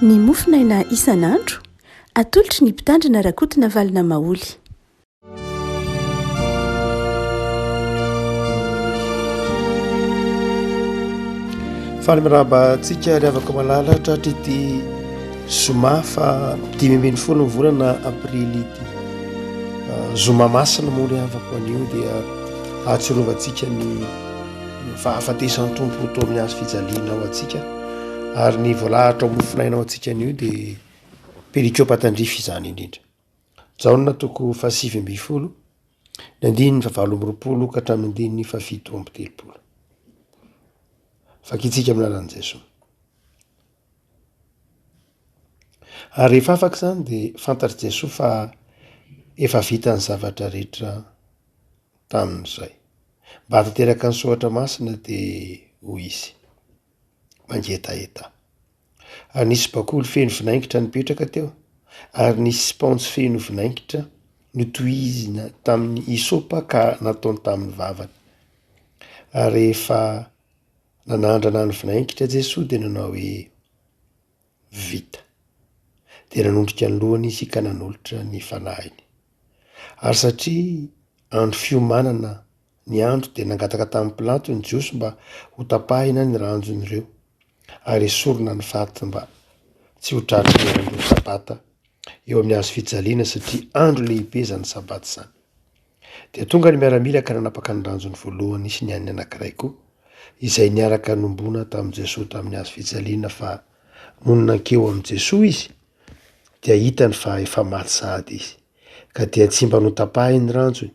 ny mofinaina isan'andro atolotry ny mpitandrina rakotina valina maoly. Faly miraba antsika ry avako malala tratra ity zoma fa 5 volana aprily ity zoma masina moa ry avako anio dia ahatsirovatsika ny fahafatesan'ny tompo to amin'ny azo fijaliana ao atsika ary ny voalahatra o mofinainao atsika anio dia perikopatandrify izany indrindra jaona toko fa 7 nandiny fa 8 ka hatramin'ny 7 fakitsika amin'alan'i Jesosy. Ary rehefa afaka izany dia fantatry Jesosy fa efa vita ny zavatra rehetra tamin'izay. Mba hatateraka ny soatra masina dia hoy izy mangetaeta. Ary nisy bakoly feno vinaingitra nipetraka teo, ary nisy sponge feno vinaingitra notohizina tamin'ny isopa ka nataony tamin'ny vavany. Ary rehefa nanandrana ny vinaingitra Jesosy dia nanao hoe vita. Dia nanondrika ny lohany izy ka nanolotra ny fanahiny. Ary satria andro fiomanana ny andro dia nangataka tamin'ny pilato ny Jiosy mba ho tapahina ny ranjon'ireo ary esorina ny faty mba tsy ho tratry ny andro sabata eo amin'ny hazo fijaliana satria andro lehibe zany sabata zany. Dia tonga ny miaramila ka nanapaka ny ranjony voalohany sy ny an'ny anankiray koa izay niaraka nombona tamin'i Jesosy tamin'ny hazo fijaliana fa nononan-keo amin'i Jesosy izy dia hitany fa efa maty sahady izy ka dia tsy mba notapahiny ny ranjony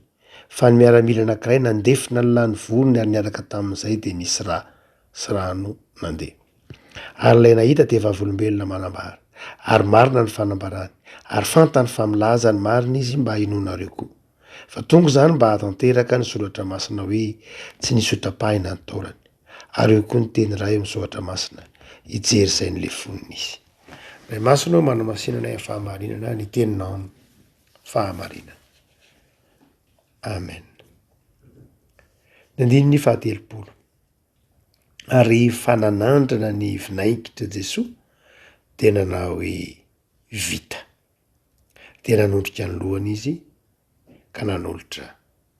fa ny miaramila anankiray nandefina ny lany volony ary niaraka tamin'izay dia nisy rano nandeha. Ary ilay nahita dia vavolombelona manambara ary marina ny fanambarany ary fantany fa milaza ny marina izy mba hinonareo koa. Fa tonga izany mba hatanteraka ny soratra masina hoe tsy nisy hotapahina ny taolany. Ary eo koa ny teny iray amin'ny soratra masina hijery izay ny lefoniny izy. Ray masina manamasinana ny fahamarinana ny teninao ny fahamarinana. Amen. Nandiny ny 10. Ary fananandrana ny vinaingitra Jesosy dia nanao hoe vita. Dia nanondrika ny lohany izy ka nanolotra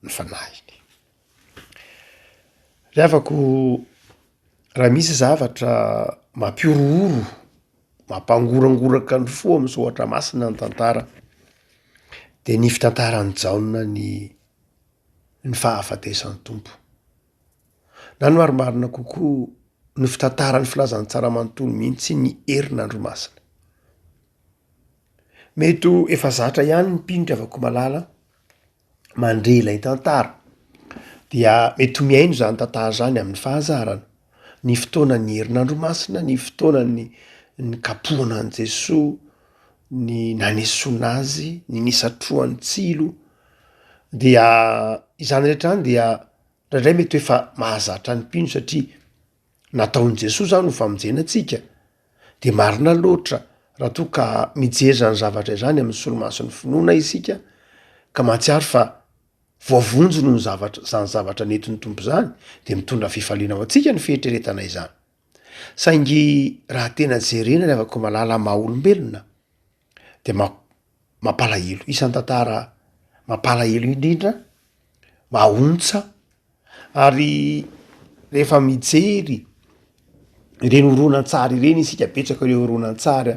ny fanahiny. Rehavako raha misy zavatra mampiorooro, mampangorangoraka ny fo amin'ny soatra masina ny tantara dia ny fitantaran'ny Jaona ny fahafatesan'ny tompo. Na ny marimarina kokoa ny fitantaran'ny filazan'ny tsara-manontolo mihitsy ny herinandro masina. Mety efa zatra ihany ny mpino avako malala mandre ilay tantara dia mety miaino zany tantara zany amin'ny fahazarana. Ny fotoanan'ny herinandro masina, ny fotoanan'ny kapohana an' Jesosy, ny nanesoana azy, ny nisatroan'ny tsilo dia izany rehetra any dia indray mety efa mahazatra ny mpino satria nataon'i Jesosy zany ho famonjena antsika dia marina loatra raha toa ka mijery zany zavatra izany amin'ny solomason'ny finoana isika ka mahatsiaro fa voavonjo no zany zavatra nentin'ny tompo zany dia mitondra fifaliana ao antsika ny fieritreretana izany. Saingy raha tena jerena rehavako malala maha-olombelona dia mampalahelo isan'ny tantara mampalahelo indrindra mahontsa ary rehefa mijery ireny horonan-tsary ireny isika betsaka ireo horonan-tsary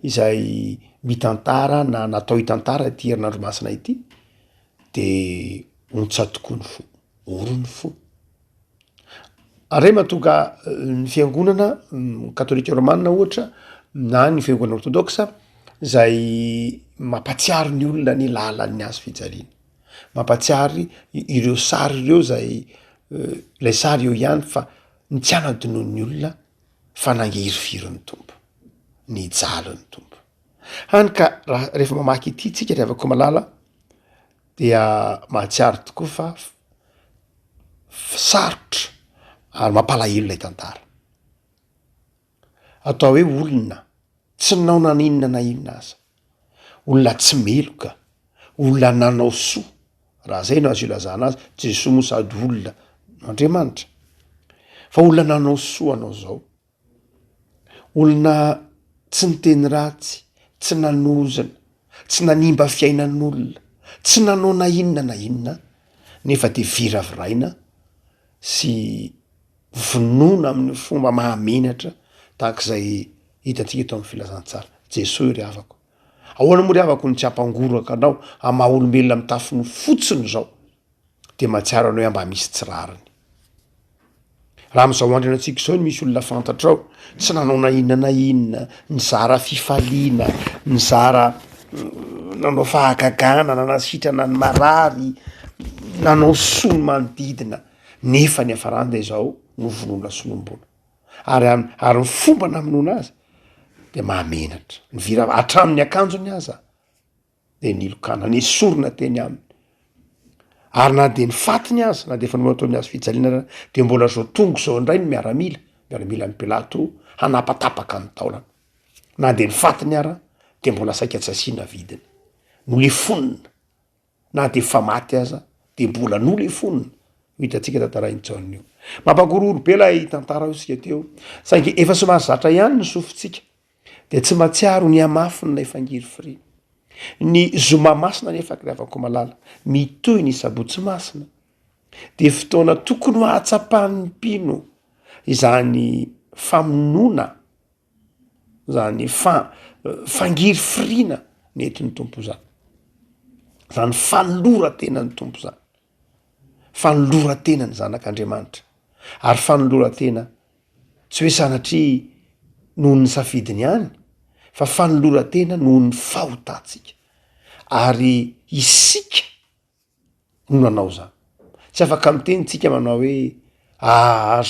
izay mitantara na natao hitantara ity herinandro masina ity dia ontsa tokoa ny fo, orony fo. Ary mahatonga ny fiangonana katolika romanina ohatra na ny fiangonana orthodoxa izay mampatsiaro ny olona ny lalan'ny hazo fijaliana. Mampatsiary ireo sary ireo izay ilay sary eo ihany fa ny tsy hanadinoan'ny olona fa nangirivirin'ny tompo, ny jalon'ny tompo. Hany ka rehefa mamaky ity tsika rehavako malala dia mahatsiaro tokoa fa sarotra ary mampalahelo ilay tantara. Atao hoe olona tsy nanao naninona na inona aza, olona tsy meloka, olona nanao soa. Raha zay no azo ilazana azy, Jesosy moa sady olona Andriamanitra. Fa olona nanao soa anao zao. Olona tsy niteny ratsy, tsy nanozana, tsy nanimba fiainan'olona, tsy nanao na inona nefa de viraviraina sy vonoina amin'ny fomba mahamenatra tahak'izay hitantsika eto amin'ny filazantsara. Jesosy ry havako, ahoana moa ry havako ny tsy hampangoraka anao amaha olombelona mitafiny fotsiny zao de mahatsiaro anao hoe mba misy tsirariny. Raha am'izao andro antsika zao misy olona fantatrao tsy nanao na inona nizara fifaliana, nizara nanao fahagagana, nanasitrana ny marary, nanao sony manodidina nefa ny hafarany de zao novonoina sonombola ary ny fomba namonoana azy de mahamenatra ny vira hatramin'ny akanjony aza de nilokana ny sorona teny aminy ary na de ny fatiny azy na de efa nomataony azy fijaliana de mbola zao tongo zao indray ny miaramila ny Pilato hanapatapaka ny taolana na de ny fatiny ara de mbola saika tsy asiana vidiny no le fonina na de fa maty aza de mbola no le fonina. Hitantsika tantarainy Jaona io mampagororo be lay tantara io sika teo saingy efa somary zatra ihany ny sofintsika de tsy mahatsiaro ny amafiny na efangiry firina ny zoma masina nefa kriavako malala mitoy ny sabotsy masina de fotoana tokony ho atsapahan'ny mpino izany famonona zany fangiry firina nentiny tompo zany zany fanolora-tena ny tompo zany fanolora-tena ny zanak'Andriamanitra ary fanolora-tena tsy hoe sanatria noho ny safidiny ihany fa fanolora-tena noho ny fahotantsika ary isika no nanao zany tsy afaka mitenytsika manao hoe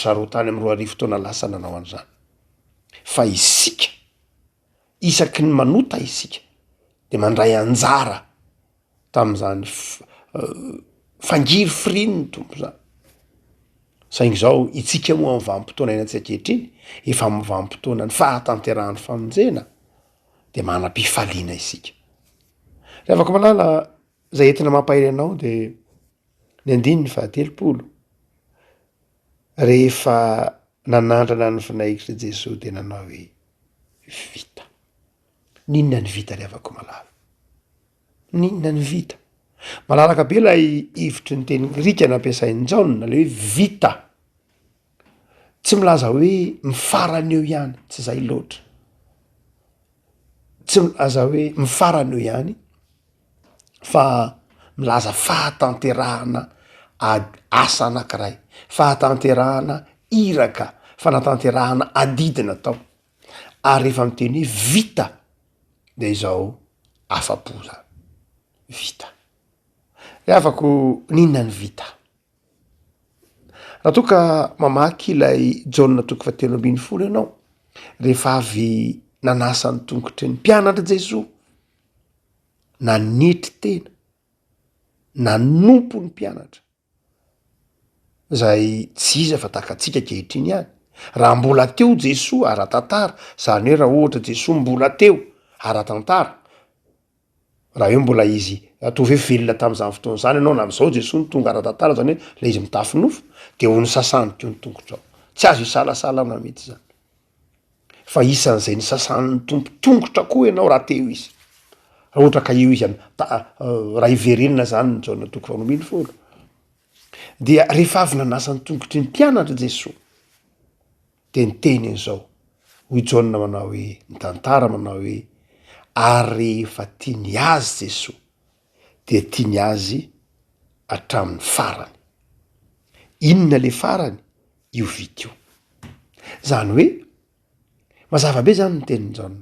zaro tany amy 2 fotoana lasa nanao an'izany fa isika isaky ny manota isika de mandray anjara tam'izany fangiry firiny ny tompo zany saingy zao itsika moa amin'ny vanim-potoana iainantsika ankehitriny efa amin'ny vanim-potoana ny fahatanterahan'ny famonjena de manam-pifaliana isika. Rehavako malala zay entina mampahery anao de ny 9 rehefa nanandrana ny vinaigitra Jesosy de nanao hoe vita. Ninona ny vita rehavako malala? Ninona ny vita? Malalaka be lay hevitry ny teny grika nampiasain'ny Jaona le hoe vita. Tsy milaza hoe mifarany eo ihany, tsy zay loatra. Tsy milaza hoe mifarany eo ihany fa milaza fahatanterahana asa anankiray, fahatanterahana iraka, fanatanterahana adidina tao ary rehefa miteny hoe vita de izao afa-po zany vita. Rehavako ninona ny vita? Raha toa ka mamaky ilay Jaona 3:13 ianao rehefa avy nanasa ny tongotry ny mpianatra Jesosy nanetry tena nanompo ny mpianatra zay tsy iza fa takatsika kehitriny ihany raha mbola teo Jesosy ara-tantara zany hoe raha ohatra Jesosy mbola teo ara-tantara raha eo mbola izy atovy hoe velona tam'izany fotoana zany ianao na am'izao Jesosy ny tonga ara-tantara zany hoe le izy mitafy nofo de ho ny sasany ko ny tongotrao tsy azo isalasalana mety zany fa isan'izay ny sasan'ny tompo tongotra koa ianao raha teo izy raha ohatra ka eo izy raha iverenina zany ny Jaona 3:13 dia rehefa avy nanasa ny tongotry ny mpianatra Jesosy de ny teny zao hoy Jaona manao hoe ny tantara manao hoe ary rehefa tiany azy Jesosy de tiany azy hatramin'ny farany. Inona le farany? Io vita io. Zany hoe mazava be zany ny tenin'ny Jaona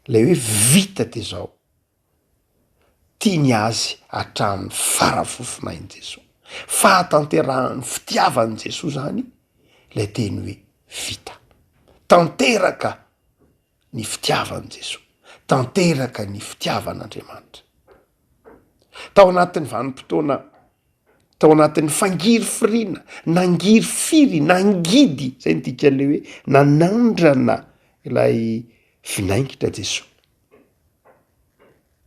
le hoe vita de zao tiany azy hatramin'ny farafofinainy Jesosy. Fahatanterahany fitiavan'i Jesosy zany le teny hoe vita. Tanteraka ny fitiavan'i Jesosy, tanteraka ny fitiavan'Andriamanitra. Tao anatin'ny vanim-potoana, tao anatin'ny fangiry firina, nangiry firy, nangidy zay ny dikan'le hoe nanandrana ilay vinaingitra Jesosy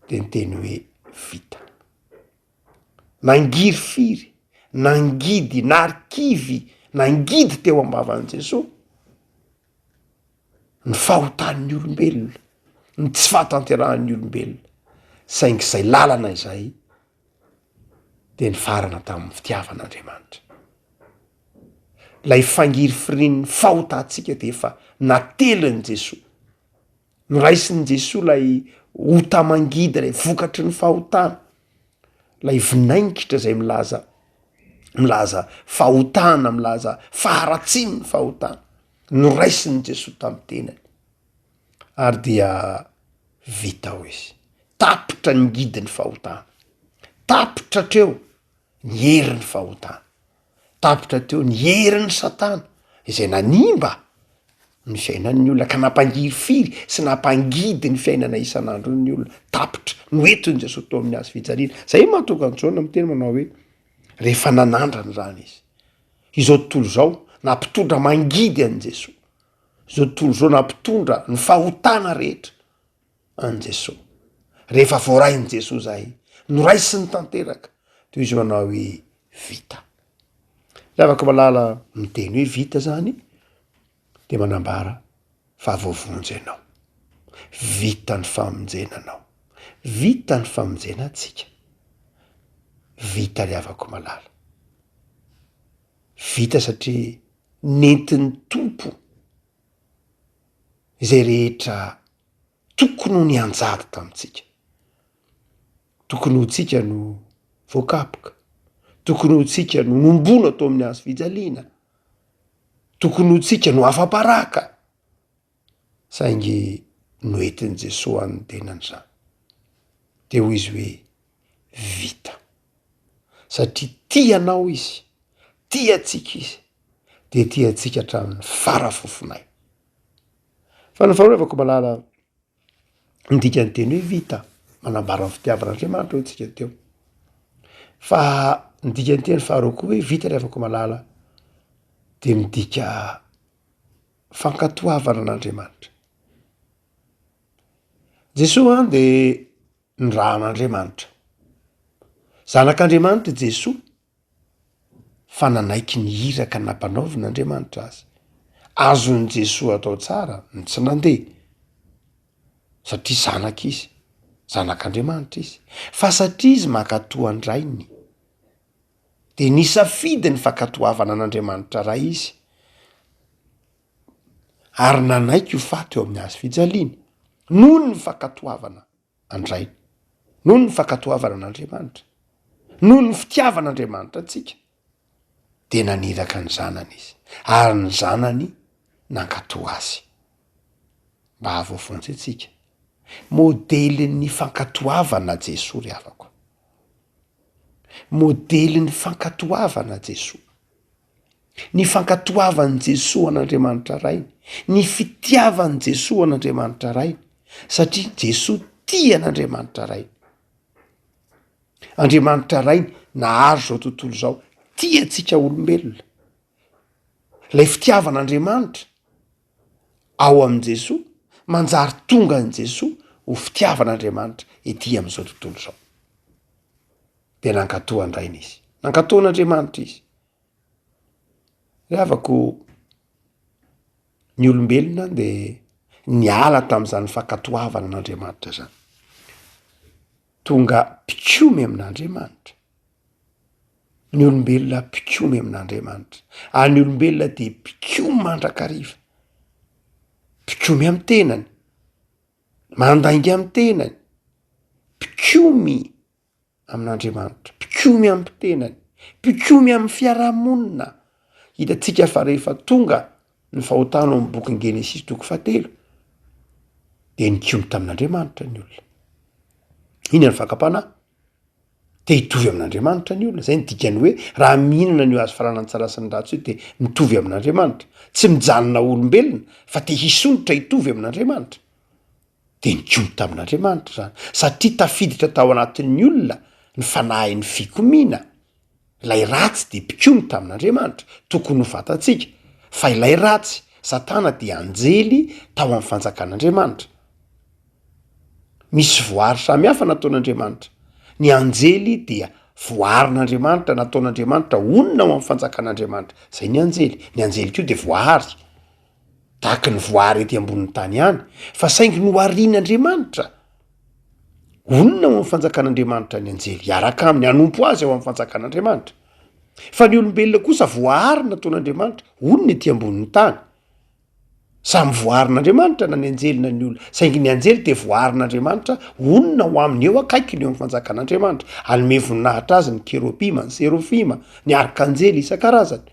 de ny teny hoe vita. Nangiry firy, nangidy, narikivy, nangidy teo ambavan'i Jesosy ny fahotan'ny olombelona ny tsy fahatanterahan'ny olombelona saingy zay lalana izay de ny farana tamin'ny fitiavan'Andriamanitra. Lay fangiry firin'ny fahotantsika de efa natelin'i Jesosy. Noraisin'i Jesosy lay ota mangidy lay vokatry ny fahotana, lay vinaingitra zay milaza fahotana, milaza faharatsin'ny fahotana. Noraisin'i Jesosy tamin'ny tenany ary dia vita ho izy. Tapitra ny ngidin'ny fahotana, tapitra treo ny herin'ny fahotana, tapitra teo ny herin'ny Satana izay nanimba ny fiainan'ny olona ka nampangiry firy sy nampangidy ny fiainana isan'andro ny olona. Tapitra noentiny Jesosy tao amin'ny hazo fijaliana. Zay mahatonga ny Jaona amin'ny teny manao hoe rehefa nanandra ny rany izy. Izao tontolo zao nampitondra mangidy an' Jesosy. Izao tontolo zao nampitondra ny fahotana rehetra an' Jesosy. Rehefa voarain'i Jesosy zay noraisiny tanteraka toy izy manao hoe vita. Afaka malala miteny hoe vita zany de manambara fa voavonjy ianao, vita ny famonjenanao, vita ny famonjena atsika, vita le avako malala, vita satria nentin'ny tompo izay rehetra tokony ho ny anjady tamitsika, tokony ho tsika no voakapoka, tokony ho tsika no nombona atao amin'ny hazo fijaliana, tokony ho tsika no afa-paraka, saingy noentin'i Jesosy an'ny tenany zany. De ho izy hoe vita, satria tianao izy, tiatsika izy, de tiatsika hatramin'ny farafofonay. Fa ny faharoa afaka malala midika ny teny hoe vita, manambara ny fitiavan'Andriamanitra ho tsika teo. Fa midika ny teny faharoa koa hoe vita le afaka malala de midika fankatoavana an'Andriamanitra. Jesosy de ny rahan'Andriamanitra, zanak'Andriamanitra Jesosy, fa nanaiky ny hiraka nampanaovin'Andriamanitra azy. Azon'i Jesosy atao tsara ny tsy nandeha satria zanak' izy, zanak'Andriamanitra izy, fa satria izy mankatoa ny rainy de nisafidy ny fankatoavana an'Andriamanitra ray izy ary nanaiky ho faty eo amin'ny hazo fijaliana noho ny fankatoavana andrainy, noho ny fankatoavana an'Andriamanitra, noho ny fitiavan'Andriamanitra atsika, de naniraka ny zanany izy ary ny zanany nankatoa azy mba hahavoafonjy atsika. Modelin'ny fankatoavana Jesosy ry havako, modelin'ny fankatoavana Jesosy, ny fankatoavan'i Jesosy an'Andriamanitra rainy, ny fitiavan'i Jesosy an'Andriamanitra rainy, satria Jesosy tia an'Andriamanitra rainy. Andriamanitra rainy nahazo zao tontolo zao tiatsika olombelona. Lay fitiavan'Andriamanitra ao amin'i Jesosy manjary tonga an' Jesosy ho fitiavan'Andriamanitra ety am'izao tontolo zao. De nankatoa ny rainy izy, nankatoan'Andriamanitra izy. Havako ny olombelona de niala tam'izany fankatoavana an'Andriamanitra zany, tonga mpikomy amin'Andriamanitra. Ny olombelona mpikomy amin'Andriamanitra, ary ny olombelona de mpikomy mandrakariva, mpikomy amin'ny tenany, mandainga amin'ny tenany, mpikomy amin'Andriamanitra, mpikomy amin'ny tenany, mpikomy amin'ny fiarahamonina. Hitatsika fa rehefa tonga ny fahotana amin'ny bokin'ny Genesisy toko 7 de nikomy tamin'Andriamanitra ny olona. Iny ny fakapana te hitovy amin'Andriamanitra ny olona. Zay ny dikany hoe raha mihinana ny hazo faranantsara sy ny ratsy io de mitovy amin'Andriamanitra, tsy mijanona olombelona fa te hisonitra hitovy amin'Andriamanitra. De nikomy tamin'Andriamanitra zany, satria tafiditra tao anatin'ny olona ny fanahy ny fikomiana. Ilay ratsy de mpikomy tamin'Andriamanitra, tokony ho fatatsika fa ilay ratsy Satana de anjely tao amin'ny fanjakan'Andriamanitra. Misy voary samihafa nataon'Andriamanitra. Ny anjely dia voarin'Andriamanitra nataon'Andriamanitra onona ao amin'ny fanjakan'Andriamanitra. Zay ny anjely koa de voary. tahaky ny voary ety ambonin'ny tany ihany fa saingy no arian'andriamanitra onona ao amin'ny fanjakan'andriamanitra ny anjely iaraka aminy anompo azy ao amin'ny fanjakan'andriamanitra fa ny olombelona kosa voarina taon'andriamanitra onona ety ambonin'ny tany samy voarin'andriamanitra na ny anjely na ny olona saingy ny anjely de voarin'andriamanitra onona ho aminy eo akaikiny eo amin'ny fanjakan'andriamanitra anome voninahitra azy ny kerobima ny serofima ny arkanjely isan-karazany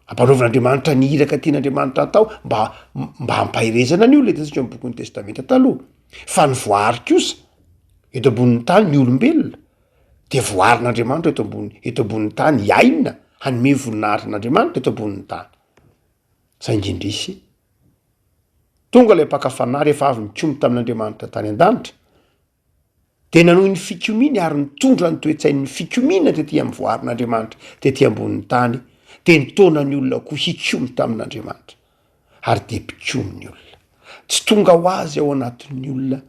ampanaovan'andriamanitra ny iraka tian'andriamanitra atao mba hampahirezana ny olona etantsika amin'ny bokon'ny testamenta taloha fa ny voary kosa eto ambonin'ny tany ny olombelona de voarin'andriamanitra eto ambonin'ny tany iaina hanome voninahitra n'andriamanitra eto ambonin'ny tany saingy indrisy tonga ilay mpakafanahy rehefa avy mikomy tamin'andriamanitra tany an-danitra de nanohy ny fikominy ary nitondra ny toetsain'ny fikomina tety amin'ny voarin'andriamanitra tety ambonin'ny tany de nitaona ny olona koa hikomy tamin'andriamanitra ary de mpikomy ny olona tsy tonga ho azy ao anatin'ny olona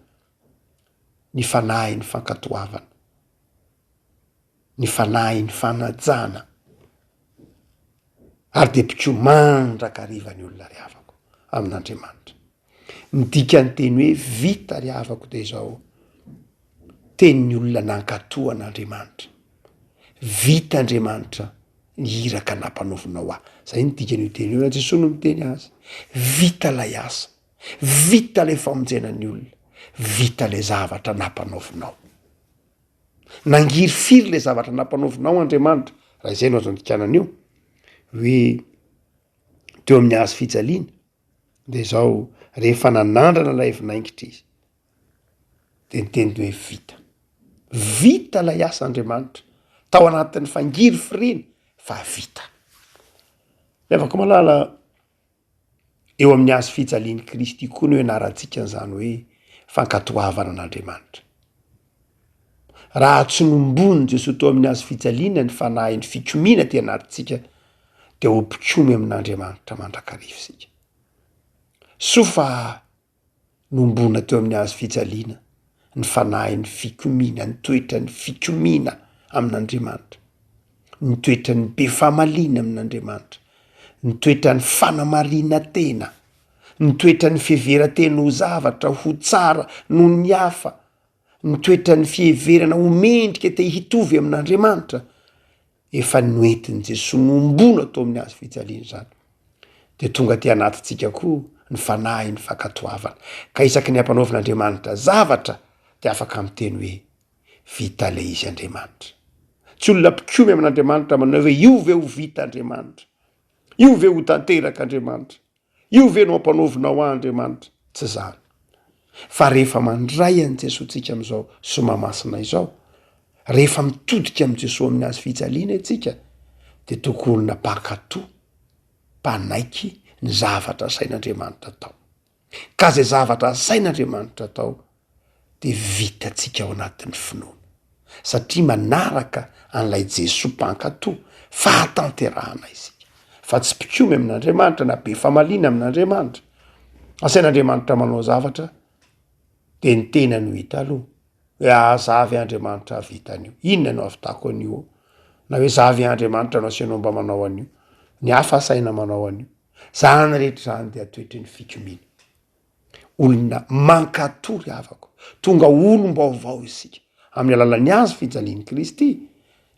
ny fanahy ny fankatoavana ny fanahy ny fanajana ary de mpikomy mandraka riva ny olona ry havako amin'andriamanitra midika ny teny hoe vita ry havako de zao tenyny olona nankatoa an'andriamanitra vita andriamanitra ny iraka nampanaovinao ahy zay nydikany io teny io na jesoa no miteny azy vita lay asa vita lay famonjenany olona vita lay zavatra nampanaovinao nangiry firy lay zavatra nampanaovinao andriamanitra raha izay no azo ndikanan'io hoe teo amin'ny hazo fijaliana de zao rehefa nanandrana lay vinaingitra izy de niteny hoe vita lay asa andriamanitra tao anatin'ny fangiry fireny fa vita levako malala eo amin'ny hazo fijaliany Kristy koa no ianarantsika n'izany hoe fankatoavana an'andriamanitra raha tsy nombony Jesosy teo amin'ny hazo fijaliana ny fanahy ny fikomina ty anatintsika de ho mpikomy amin'andriamanitra mandrakarivo sika so fa nombona teo amin'ny hazo fijaliana ny fanahy ny fikomina ny toetra ny fikomina amin'andriamanitra ny toetra ny be famalina amin'andriamanitra ny toetra ny fanamarina tena ny toetra ny fiheveran-tena ho zavatra ho tsara noho ny hafa ny toetra ny fiheverana ho mendrika te hitovy amin'andriamanitra efa noentiny Jesosy nombona tao amin'ny hazo fijaliana zany de tonga ty anatintsika koa ny fanahy ny fankatoavana ka isaky ny ampanaovin'andriamanitra zavatra de afaka miteny hoe vita lay izy andriamanitra tsy olona mpikomy amin'andriamanitra manao hoe io ve ho vita andriamanitra io ve ho tanteraka andriamanitra io ve no ampanaovinao ahy andriamanitra tsy zany fa rehefa mandray an' Jesotsika am'izao somamasina izao rehefa mitodika am' Jesosy amin'ny hazo fijaliana itsika de tokony olona mpakatoa mpanaiky ny zavatra sain'andriamanitra tao ka zay zavatra sain'andriamanitra tao de vitatsika ao anatin'ny finoana satria manaraka an'lay Jesosy mpankatoa fahatanterahana isika fa tsy mpikomy amin'andriamanitra na be famalina amin'andriamanitra asain'andriamanitra manao zavatra de ny tena no hita aloha hoe zavy andriamanitra vitan'io inona no avitako an'io na hoe zavy andriamanitra no asianao mba manao an'io ny hafa asaina manao an'io zany rehetra zany de atoetry ny fikomina olona mankatory havako tonga olom-baovao isika amin'ny alalan'ny hazo fijaliany Kristy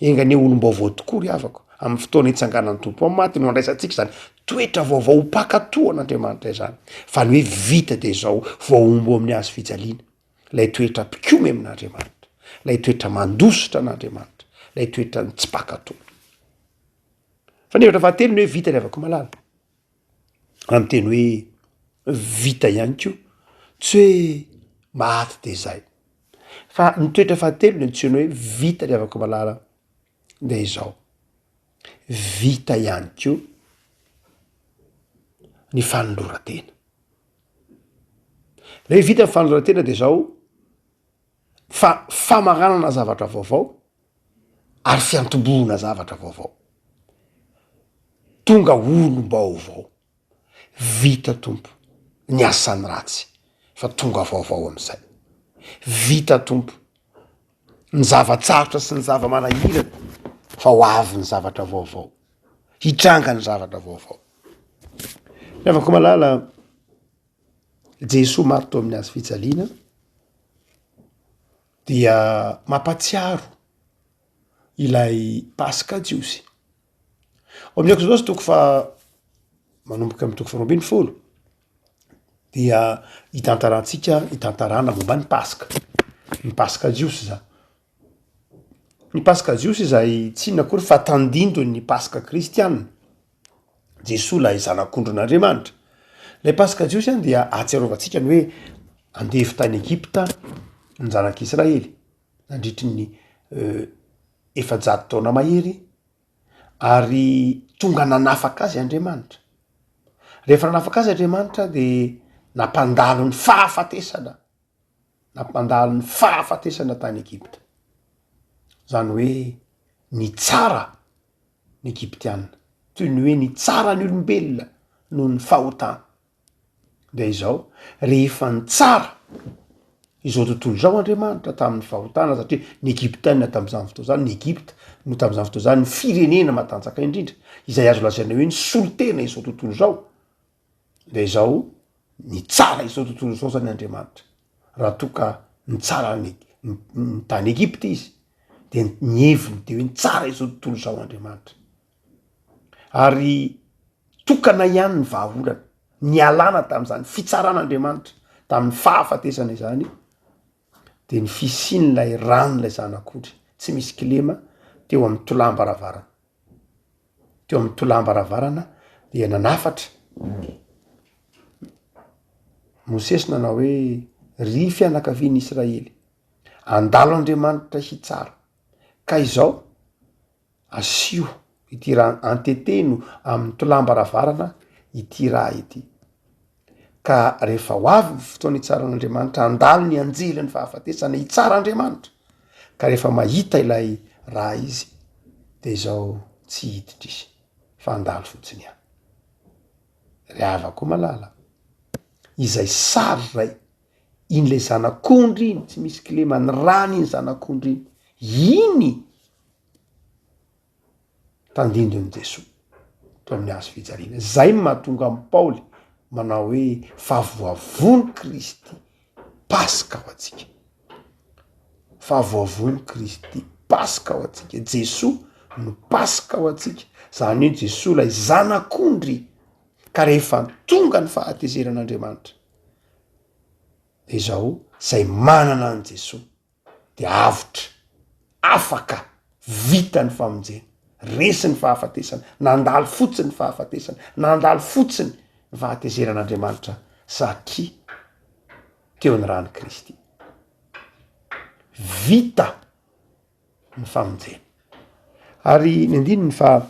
engane olom-baovao tokoa ry havako amin'ny fotoana hitsanganan'ny tompo amin'ny maty no andraisantsika zany toetra vaovao mpakatoa an'andriamanitra zany fa ny hoe vita de zao voaombo amin'ny hazo fijaliana lay toetra mpikomy amin'andriamanitra lay toetra mandositra an'andriamanitra lay toetra ny tsy mpakatoa fa nevatra fahatelo ny hoe vita ry havako malala amin'ny teny hoe vita ihany ko tsy hoe maty de zay fa ny toetra fahatelo ny antseno hoe vita ry havako malala de izao vita ihany ko ny fanoloran-tena le hoe vita ny fanoloran-tena de zao fa famaranana zavatra vaovao ary fiantombohana zavatra vaovao tonga olom-baovao vita tompo ny asany ratsy fa tonga vaovao am'izay vita tompo ny zavatsarotra sy ny zava-manahirana fa ho avy ny zavatra vaovao hitranga ny zavatra vaovao Reavako malala Jesoa mato amin'ny azy fijaliana dia mampatsiaro ilay paska jiosy. Amin'ako zao sy toko fa manomboka amy toko faroambiny folo dia hitantarana momba ny paska. Ny paska jiosy za. Ny paska jiosy izay tsy inona akory fa tandindo ny paska kristianina. Jesoa lay zanak'ondron'Andriamanitra. Lay paska jiosy any dia ahatsiarovantsika ny hoe andefy tany Egypta ny zanak'Israely nandritry ny 700 taona mahery ary tonga nanafaka azy Andriamanitra. Rehefa nanafaka azy Andriamanitra de nampandalo ny fahafatesana. Nampandalo ny fahafatesana tany Egypta. Zany hoe ny tsara ny Egyptianina. Toy ny hoe ny tsara ny olombelona noho ny fahotana. De izao, rehefa ny tsara izao tontolo zao Andriamanitra tamin'ny fahotana satria ny Egyptianina tam'izany fotoa zany, ny Egypta no tam'izany fotoa zany ny firenena matanjaka indrindra izay azo lazaina hoe ny solotena izao tontolo zao. De izao, ny tsara izao tontolo zao zany Andriamanitra. Raha toka ny tsara ny tany Egypta izy, de ny heviny de hoe ny tsara izao tontolo zao Andriamanitra. Ary tokana ihany ny vahaolana, ny alana tam'izany fitsaran'Andriamanitra, tamin'ny fahafatesana izany, de ny fisian'lay ranolay zanak'ondry, tsy misy kilema teo amin'ny tolambaravarana. Teo amin'ny tolambaravarana dia nanafatra. Mosesy nanao hoe ry fianakavian'ny Israely, andalo Andriamanitra hitsara. Ka izao asio ity raha anteteno amin'ny tolambaravarana ity raha ity. Ka rehefa ho avy ny fotoana hitsaran'Andriamanitra, andalo ny anjely ny fahafatesana hitsara Andriamanitra. Ka rehefa mahita ilay raha izy, de izao tsy hiditra izy, fa andalo fotsiny ihany. Reavako malala. Izay sary ray, iny le zanak'ondry iny, tsy misy kilema ny rany iny zanak'ondry iny. Iny tandindon'i Jesoa to amin'ny azo fijaliana. Zay mahatonga amin'ny Paoly manao hoe favoavony Kristy paska ho atsika. Favoavony Kristy paska ho atsika. Jesoa no paska ho atsika. Zany hoe Jesoa lay zanak'ondry. Ka rehefa tonga ny fahatezeran'Andriamanitra, izao zay manana an Jesoa de avotra, afaka, vita ny famonjena, resy ny fahafatesana, nandalo fotsiny ny fahafatesana, nandalo fotsiny ny fahatezeran'Andriamanitra satria teo ny rany Kristy. Vita ny famonjena. Ary ny andininy fa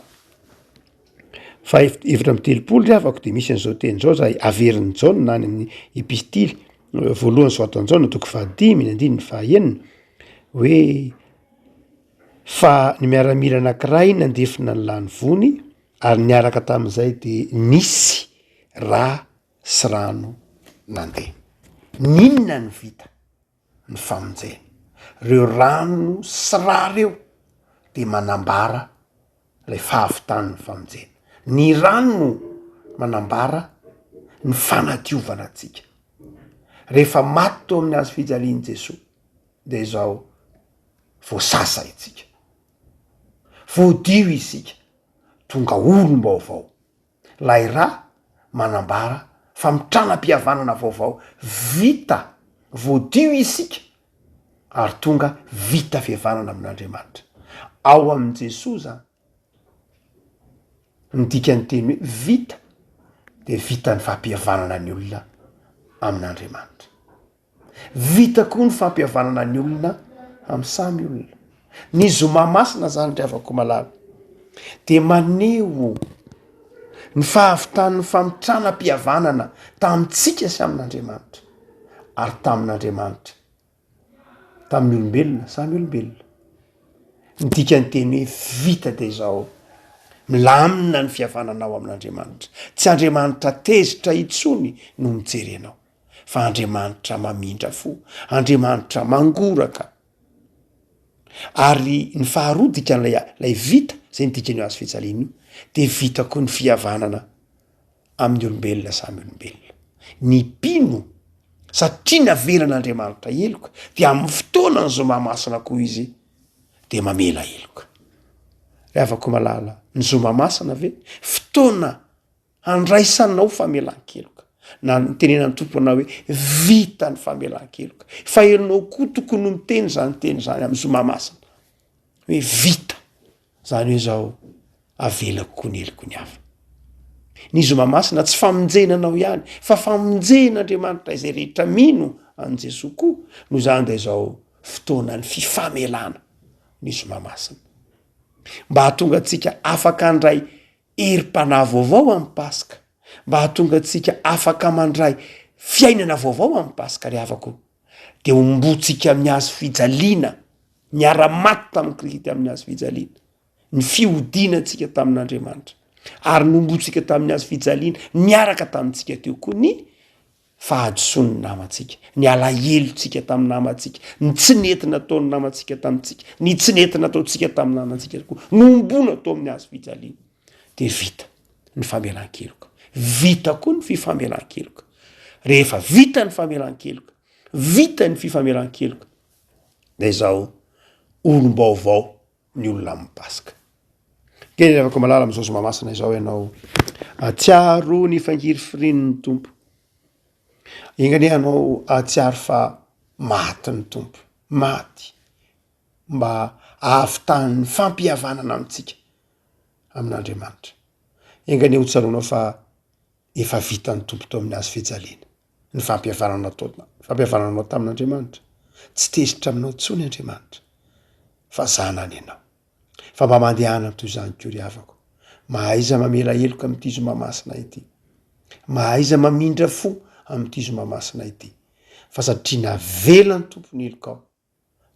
efatra amby telopolo reavako de misy an'izao teny zao zay averin'ny Jaune na any amin'ny epistily voalohany soatan'ny Jaune toko 15 ny andininy 9 hoe fa ny miaramila anankiray nandefina ny lany vony ary niaraka tam'izay de nisy rà sy rano nandeha. Ninona ny vita? Ny famonjena. Reo rano sy rà reo de manambara lay fahavitan'ny famonjena. Ny rano manambara ny fanadiovana atsika. Rehefa maty teo amin'ny azo fijalian'i Jesoa, de izao voasasa itsika, voadio isika, tonga olom-baovao. Lay rà manambara famitranam-pihavanana vaovao, vita, voadio isika, ary tonga vita fihavanana amin'Andriamanitra. Ao amin'i Jesoa zany, ny dikany teny hoe vita, de vita ny fampihavanana ny olona amin'Andriamanitra. Vita koa ny fampihavanana ny olona amin'ny samy olona. Ny zoma masina zany reavako malala de maneho ny fahavitan'ny famitranam-pihavanana tamitsika sy amin'Andriamanitra ary tamin'Andriamanitra, tamin'ny olombelona samy olombelona. Ny dikany teny hoe vita de izao milamina ny fihavananao amin'Andriamanitra. Tsy Andriamanitra tezitra itsony no mijery anao, fa Andriamanitra mamindra fo, Andriamanitra mangoraka. Ary ny faharoa dikan'lay vita, zay ny dikany azo fijaliana io, de vita koa ny fihavanana amin'ny olombelona samy olombelona ny mpino satria navelan'andriamanitra eloka de amin'ny fotoana ny zomamasina koa izy de mamela eloka re afako malala ny zomamasina ve fotoana andraisanao famelan-keloka na nytenenany tomponao hoe vita ny famelan-keloka fa enao koa tokony no miteny zany teny zany amin'ny zomamasina hoe vita zany hoe zao avelako koa ny eloko ny hafa ny zomamasina tsy famonjenanao ihany fa famonjen'andriamanitra izay rehetra mino an' Jesosy koa no zany de zao fotoana ny fifamelana ny zomamasina mba hahatonga atsika afaka andray herim-panahy vaovao amin'ny Paska mba hahatonga atsika afaka mandray fiainana vaovao amin'ny Paska ry havako de ombotsika amin'ny hazo fijaliana miara-maty tamin'ny Kristy amin'ny hazo fijaliana ny fihodinantsika tamin'Andriamanitra ary nombotsika tamin'ny hazo fijaliana miaraka tamintsika teo koa ny fahadison'ny namantsika ny alahelo-tsika tamin'ny namantsika ny tsy nentina taon'ny namantsika tamintsika ny tsy nentina taontsika tamin'ny namantsika koa nombona tao amin'ny hazo fijaliana de vita ny famelan-keloka vita koa ny fifamelan-keloka rehefa vita ny famelan-keloka vita ny fifamelan-keloka de zao olom-baovao ny olona amin'ny Paska keny afaka malala amin'izao zomamasina izao ianao atsiaro ny fangiry firin'ny tompo ingany ianao atsiaro fa maty ny tompo maty mba ahavitan'ny fampihavanana amintsika amin'Andriamanitra ingany ho tsaronao fa efa vita ny tompo tao amin'ny hazo fijaliana ny fampihavananao tamin'Andriamanitra tsy tezitra aminao tsony Andriamanitra fa zanany ianao fa mba mandehana amin'toy zany koa ry havako mahaiza mamela heloka amin'ity zomamasina ity mahaiza mamindra fo amin'ity zomamasina ity fa satria navela ny tompony helokao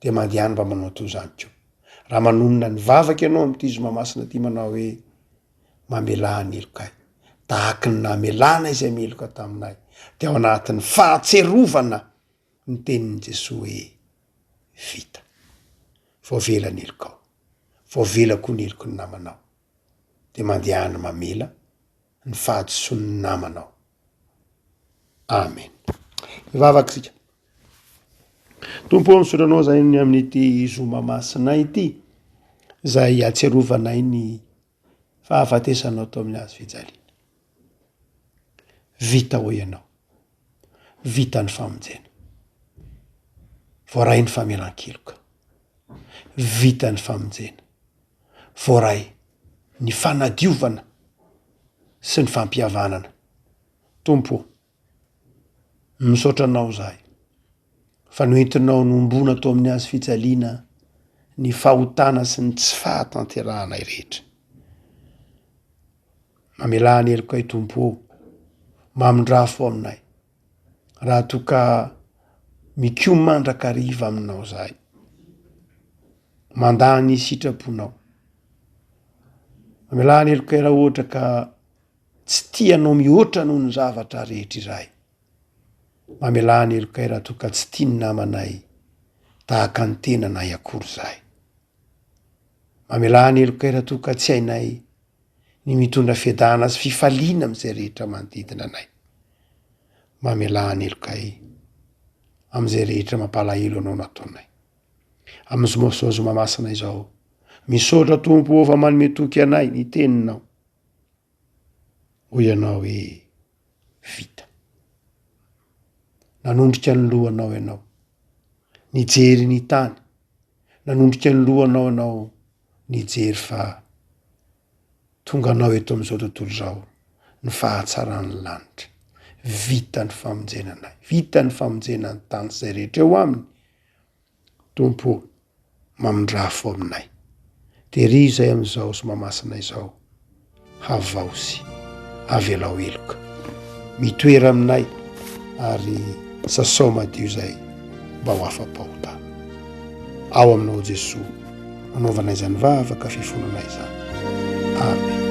de mandehana mba manao toy zany koa raha manonona ny vavaka ianao amin'ity zomamasina ity manao hoe mamelana helokay tahaka ny namelana izay meloka taminay de ao anatin'ny fahatserovana ny tenin'i Jesosy hoe vita voavela ny helokao voavela koa ny heloko ny namanao de mandehana mamela ny fahadison'ny namanao amen ivavaksika tompo misotranao zay ny amin'ity zomamasina ity zay atserovanay ny fahafatesanao tao amin'ny hazo fijaliana vita ho ianao vita ny famonjena voaray ny famelan-keloka vita ny famonjena voaray ny fanadiovana sy ny fampihavanana tompo misotranao zahay fa noentinao nombona tao amin'ny hazo fijaliana ny fahotana sy ny tsy fahatanterahana rehetra mamelana helokay tompo mamindrafo aminay raha toka mikomandrakariva aminao zahay mandany sitraponao mamelana helokay raha ohatra ka tsy tianao mihoatra noho ny zavatra rehetra iray mamelana helokay raha toka tsy tia ny namanay tahaka ny tenanay akory zahay mamelana helokay raha toka tsy hainay ny mitondra fiadana sy fifaliana am'izay rehetra manodidina anay mamelana helokay am'izay rehetra mampalahelo anao nataonay am'izao zomamasina izao misaotra tompo fa manome toky anay ny teninao ho ianao hoe vita nanondrika ny lohanao ianao nijery ny tany nanondrika ny lohanao ianao nijery fa tonga anao eto am'izao tontolo zao ny fahatsarany lanitra vita ny famonjenanay vita ny famonjenany tany zay rehetra eo aminy tompo mamindrafo aminay de ry zay am'izao zomamasina izao havaosy avelao heloka mitoera aminay ary sasao madio zay mba ho afa-pahotana ao aminao Jesosy anaovanay zany vavaka fifonanay zany amen